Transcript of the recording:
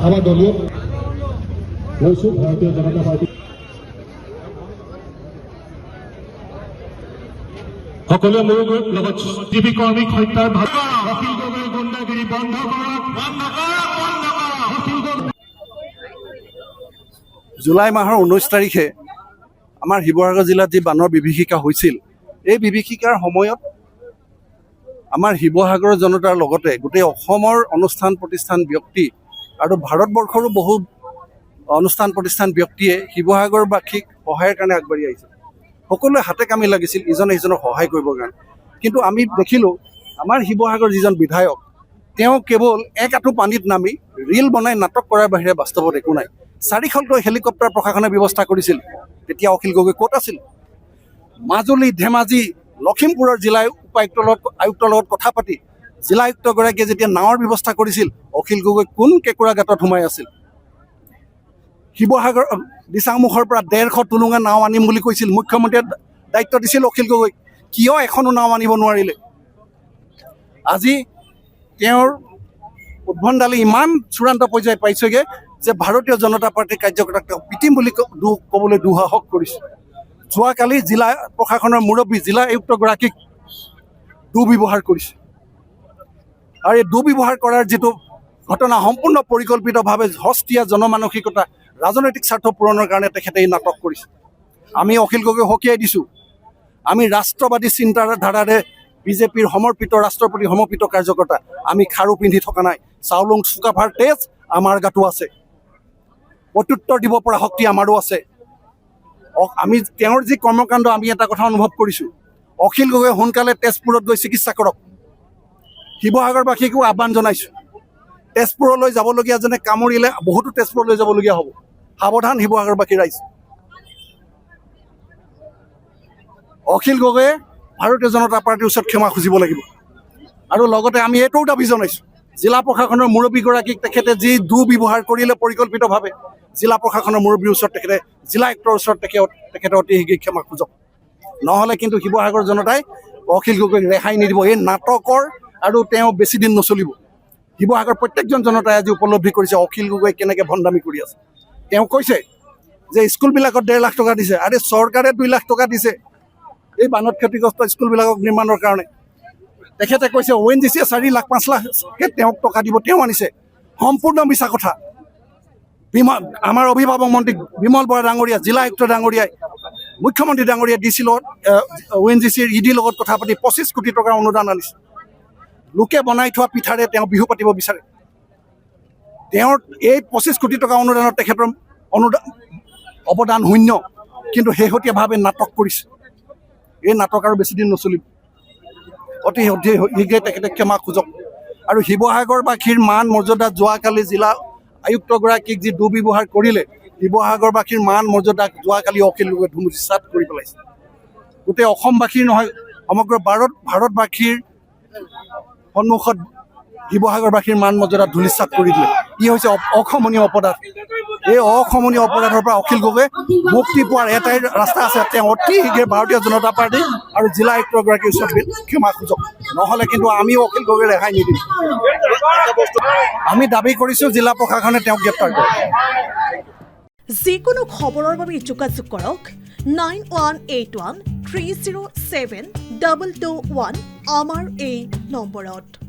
আমাৰ দলীয় লৈছোঁ ভাৰতীয় জনতা পাৰ্টি সকলোৱে মোৰ লগত টিভি কৰ্মীক হত্যাৰ অখিল গগৈৰ গুণ্ডাগিৰি বন্ধ কৰক। জুলাই মাহৰ 19 তাৰিখে আমাৰ শিৱসাগৰ জিলাত যি বানৰ বিভীষিকা হৈছিল, এই বিভীষিকাৰ সময়ত আমাৰ শিৱসাগৰৰ জনতাৰ লগতে গোটেই অসমৰ অনুষ্ঠান প্ৰতিষ্ঠান ব্যক্তি আৰু ভাৰতবৰ্ষৰো বহু অনুষ্ঠান প্ৰতিষ্ঠান ব্যক্তিয়ে শিৱসাগৰবাসীক সহায়ৰ কাৰণে আগবাঢ়ি আহিছিল। সকলোৱে হাতে কামি লাগিছিল ইজনে সিজনক সহায় কৰিবৰ কাৰণে। কিন্তু আমি দেখিলোঁ আমাৰ শিৱসাগৰ যিজন বিধায়ক, তেওঁ কেৱল এক আঁঠু পানীত নামি ৰীল বনাই নাটক কৰাৰ বাহিৰে বাস্তৱত একো নাই। 4খনকৈ হেলিকপ্টাৰ প্ৰশাসনে ব্যৱস্থা কৰিছিল, তেতিয়া অখিল গগৈ ক'ত আছিল? মাজুলী, ধেমাজি, লখিমপুৰৰ জিলা আয়ুক্তৰ লগত কথা পাতি জিলা আয়ুক্তগৰাকীয়ে যেতিয়া নাৱৰ ব্যৱস্থা কৰিছিল, অখিল গগৈ কোন কেঁকুৰা গাঁতত সোমাই আছিল? শিৱসাগৰ দিচাংমুখৰ পৰা 150 টুলুঙা নাও আনিম বুলি কৈছিল, মুখ্যমন্ত্ৰীয়ে দায়িত্ব দিছিল অখিল গগৈক, কিয় এখনো নাও আনিব নোৱাৰিলে? আজি তেওঁৰ উদ্ভণ্ডালি ইমান চূড়ান্ত পৰ্যায় পাইছেগৈ যে ভাৰতীয় জনতা পাৰ্টীৰ কাৰ্যকৰ্তাক তেওঁ পিটিম বুলি ক'বলৈ দুঃসাহস কৰিছে। যোৱাকালি জিলা প্ৰশাসনৰ মুৰব্বী জিলা আয়ুক্তগৰাকীক দুৰ্ব্যৱহাৰ কৰিছে, আৰু এই দুৰ্ব্যৱহাৰ কৰাৰ যিটো ঘটনা সম্পূৰ্ণ পৰিকল্পিতভাৱে হস্তীয়া জনমানসিকতা ৰাজনৈতিক স্বাৰ্থ পূৰণৰ কাৰণে তেখেতে এই নাটক কৰিছে। আমি অখিল গগৈ সকীয়াই দিছোঁ, আমি ৰাষ্ট্ৰবাদী চিন্তাৰ ধাৰাৰে বিজেপিৰ সমৰ্পিত ৰাষ্ট্ৰৰ প্ৰতি সমৰ্পিত কাৰ্যকৰ্তা। আমি খাৰু পিন্ধি থকা নাই। চাউলুং চুকাফাৰ তেজ আমাৰ গাতো আছে, প্ৰত্যুত্তৰ দিব পৰা শক্তি আমাৰো আছে। আমি তেওঁৰ যি কৰ্মকাণ্ড আমি এটা কথা অনুভৱ কৰিছোঁ, অখিল গগৈ সোনকালে তেজপুৰত গৈ চিকিৎসা কৰক। শিৱসাগৰবাসীকো আহ্বান জনাইছোঁ, তেজপুৰলৈ যাবলগীয়া যেনে কামুৰিলে বহুতো তেজপুৰলৈ যাবলগীয়া হ'ব। সাৱধান শিৱসাগৰবাসী ৰাইজ। অখিল গগৈয়ে ভাৰতীয় জনতা পাৰ্টীৰ ওচৰত ক্ষমা খুজিব লাগিব। আৰু লগতে আমি এইটোও দাবী জনাইছোঁ, জিলা প্ৰশাসনৰ মুৰব্বীগৰাকীক তেখেতে যি দুৰ্ব্যৱহাৰ কৰিলে পৰিকল্পিতভাৱে, জিলা প্ৰশাসনৰ মুৰব্বীৰ ওচৰত জিলা আয়ুক্তৰ ওচৰত তেখেতে অতি শীঘ্ৰে ক্ষমা খোজক। নহ'লে কিন্তু শিৱসাগৰ জনতাই অখিল গগৈক ৰেহাই নিদিব। এই নাটকৰ আৰু তেওঁ বেছি দিন নচলিব। শিৱসাগৰ প্ৰত্যেকজন জনতাই আজি উপলব্ধি কৰিছে অখিল গগৈ কেনেকৈ ভণ্ডামি কৰি আছে। তেওঁ কৈছে যে স্কুলবিলাকত 1.5 লাখ টকা দিছে। আৰে চৰকাৰে 2 লাখ টকা দিছে এই বানত ক্ষতিগ্ৰস্ত স্কুলবিলাকক নিৰ্মাণৰ কাৰণে। তেখেতে কৈছে ONGCয়ে 4 লাখ 5 লাখকে তেওঁক টকা দিব, তেওঁ আনিছে। সম্পূৰ্ণ মিছা কথা। আমাৰ অভিভাৱক মন্ত্ৰী বিমল বৰা ডাঙৰীয়া, জিলা আয়ুক্ত ডাঙৰীয়াই, মুখ্যমন্ত্ৰী ডাঙৰীয়াই DC লগত ONGCৰ ED লগত কথা পাতি 25 কোটি টকাৰ অনুদান আনিছে। লোকে বনাই থোৱা পিঠাৰে তেওঁ বিহু পাতিব বিচাৰে। তেওঁৰ এই 25 কোটি টকা অনুদানত তেখেতৰ অৱদান শূন্য, কিন্তু শেহতীয়াভাৱে নাটক কৰিছে। এই নাটক আৰু বেছি দিন নচলিব। অতি শীঘ্ৰে তেখেতে ক্ষমা খোজক। আৰু শিৱসাগৰবাসীৰ মান মৰ্যাদা যোৱাকালি জিলা আয়ুক্তগৰাকীক যি দুৰ্ব্যৱহাৰ কৰিলে, শিৱসাগৰবাসীৰ মান মৰ্যাদা যোৱাকালি অখিল গগৈয়ে ধুমুচাত কৰি পেলাইছে। গোটেই অসমবাসীৰ নহয়, সমগ্ৰ ভাৰতবাসীৰ সন্মুখত শিৱসাগৰবাসীৰ মান মৰ্যাদা ধূলিচাত কৰি দিলে। ই হৈছে অক্ষমনীয় অপৰাধ। এই অক্ষমনীয় অপৰাধৰ পৰা অখিল গগৈ মুক্তি পোৱাৰ এটাই ৰাস্তা আছে, তেওঁ অতি শীঘ্ৰে ভাৰতীয় জনতা পাৰ্টী আৰু জিলা আয়ুক্তগৰাকীৰ ওচৰত ক্ষমা খোজক। নহ'লে কিন্তু আমিও অখিল গগৈ ৰেহাই নিদিম। আমি দাবী কৰিছোঁ জিলা প্ৰশাসনে তেওঁক গ্ৰেপ্তাৰ কৰক। যিকোনো খবৰৰ বাবে যোগাযোগ কৰক 9181 307 221 আমাৰ এই নম্বৰত।